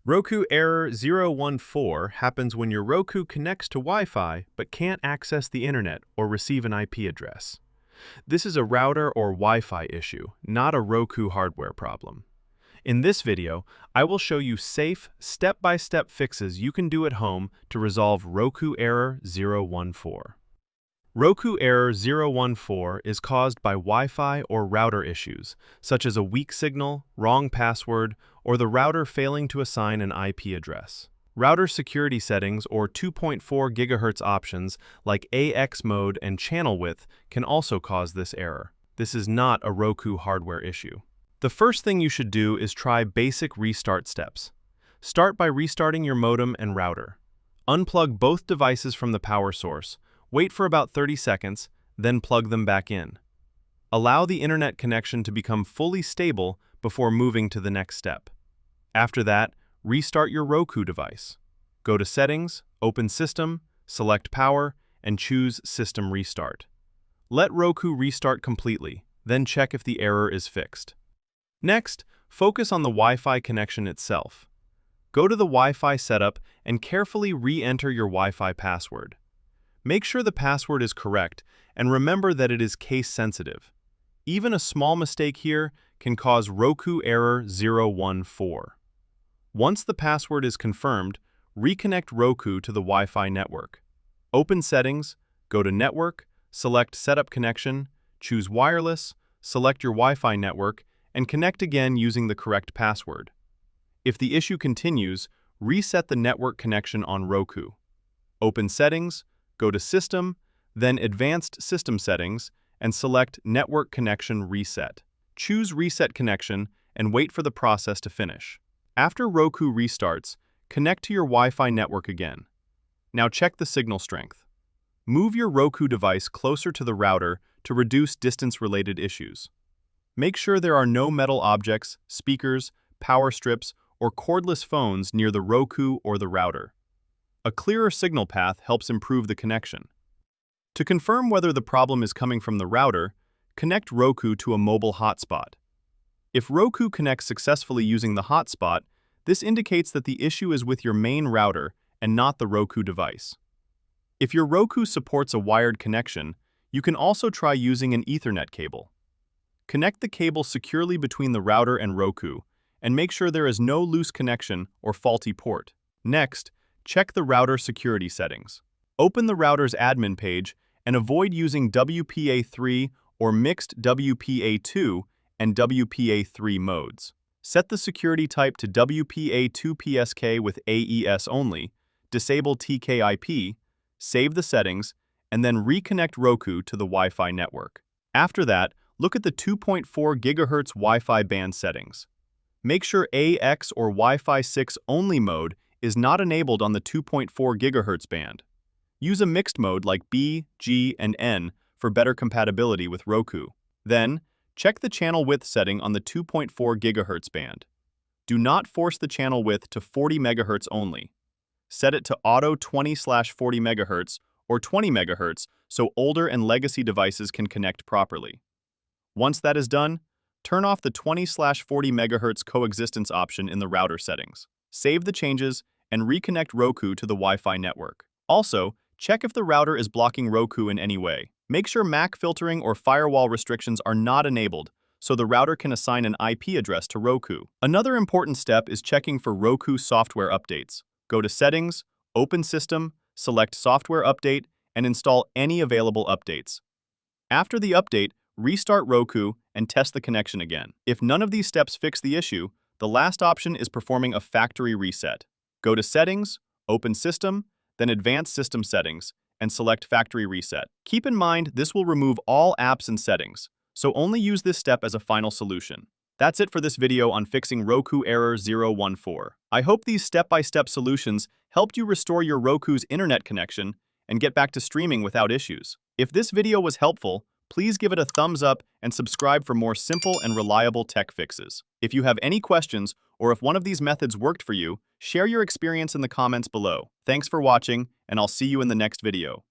Roku Error 014 happens when your Roku connects to Wi-Fi but can't access the internet or receive an IP address. This is a router or Wi-Fi issue, not a Roku hardware problem. In this video, I will show you safe, step-by-step fixes you can do at home to resolve Roku Error 014. Roku Error 014 is caused by Wi-Fi or router issues, such as a weak signal, wrong password, or the router failing to assign an IP address. Router security settings or 2.4 GHz options like AX mode and channel width can also cause this error. This is not a Roku hardware issue. The first thing you should do is try basic restart steps. Start by restarting your modem and router. Unplug both devices from the power source. Wait for about 30 seconds, then plug them back in. Allow the internet connection to become fully stable before moving to the next step. After that, restart your Roku device. Go to Settings, open System, select Power, and choose System Restart. Let Roku restart completely, then check if the error is fixed. Next, focus on the Wi-Fi connection itself. Go to the Wi-Fi setup and carefully re-enter your Wi-Fi password. Make sure the password is correct and remember that it is case-sensitive. Even a small mistake here can cause Roku Error 014. Once the password is confirmed, reconnect Roku to the Wi-Fi network. Open Settings, go to Network, select Setup Connection, choose Wireless, select your Wi-Fi network, and connect again using the correct password. If the issue continues, reset the network connection on Roku. Open Settings, go to System, then Advanced System Settings, and select Network Connection Reset. Choose Reset Connection and wait for the process to finish. After Roku restarts, connect to your Wi-Fi network again. Now check the signal strength. Move your Roku device closer to the router to reduce distance-related issues. Make sure there are no metal objects, speakers, power strips, or cordless phones near the Roku or the router. A clearer signal path helps improve the connection. To confirm whether the problem is coming from the router, connect Roku to a mobile hotspot. If Roku connects successfully using the hotspot, this indicates that the issue is with your main router and not the Roku device. If your Roku supports a wired connection, you can also try using an Ethernet cable. Connect the cable securely between the router and Roku, and make sure there is no loose connection or faulty port. Next, check the router security settings. Open the router's admin page and avoid using WPA3 or mixed WPA2 and WPA3 modes. Set the security type to WPA2PSK with AES only, disable TKIP, save the settings, and then reconnect Roku to the Wi-Fi network. After that, look at the 2.4 GHz Wi-Fi band settings. Make sure AX or Wi-Fi 6 only mode is not enabled on the 2.4 GHz band. Use a mixed mode like B, G, and N for better compatibility with Roku. Then, check the channel width setting on the 2.4 GHz band. Do not force the channel width to 40 MHz only. Set it to auto 20/40 MHz or 20 MHz so older and legacy devices can connect properly. Once that is done, turn off the 20/40 MHz coexistence option in the router settings. Save the changes and reconnect Roku to the Wi-Fi network. Also, check if the router is blocking Roku in any way. Make sure MAC filtering or firewall restrictions are not enabled so the router can assign an IP address to Roku. Another important step is checking for Roku software updates. Go to Settings, Open System, select Software Update, and install any available updates. After the update, restart Roku and test the connection again. If none of these steps fix the issue, the last option is performing a factory reset. Go to Settings, Open System, then Advanced System Settings, and select Factory Reset. Keep in mind this will remove all apps and settings, so only use this step as a final solution. That's it for this video on fixing Roku Error 014. I hope these step-by-step solutions helped you restore your Roku's internet connection and get back to streaming without issues. If this video was helpful, please give it a thumbs up and subscribe for more simple and reliable tech fixes. If you have any questions or if one of these methods worked for you, share your experience in the comments below. Thanks for watching, and I'll see you in the next video.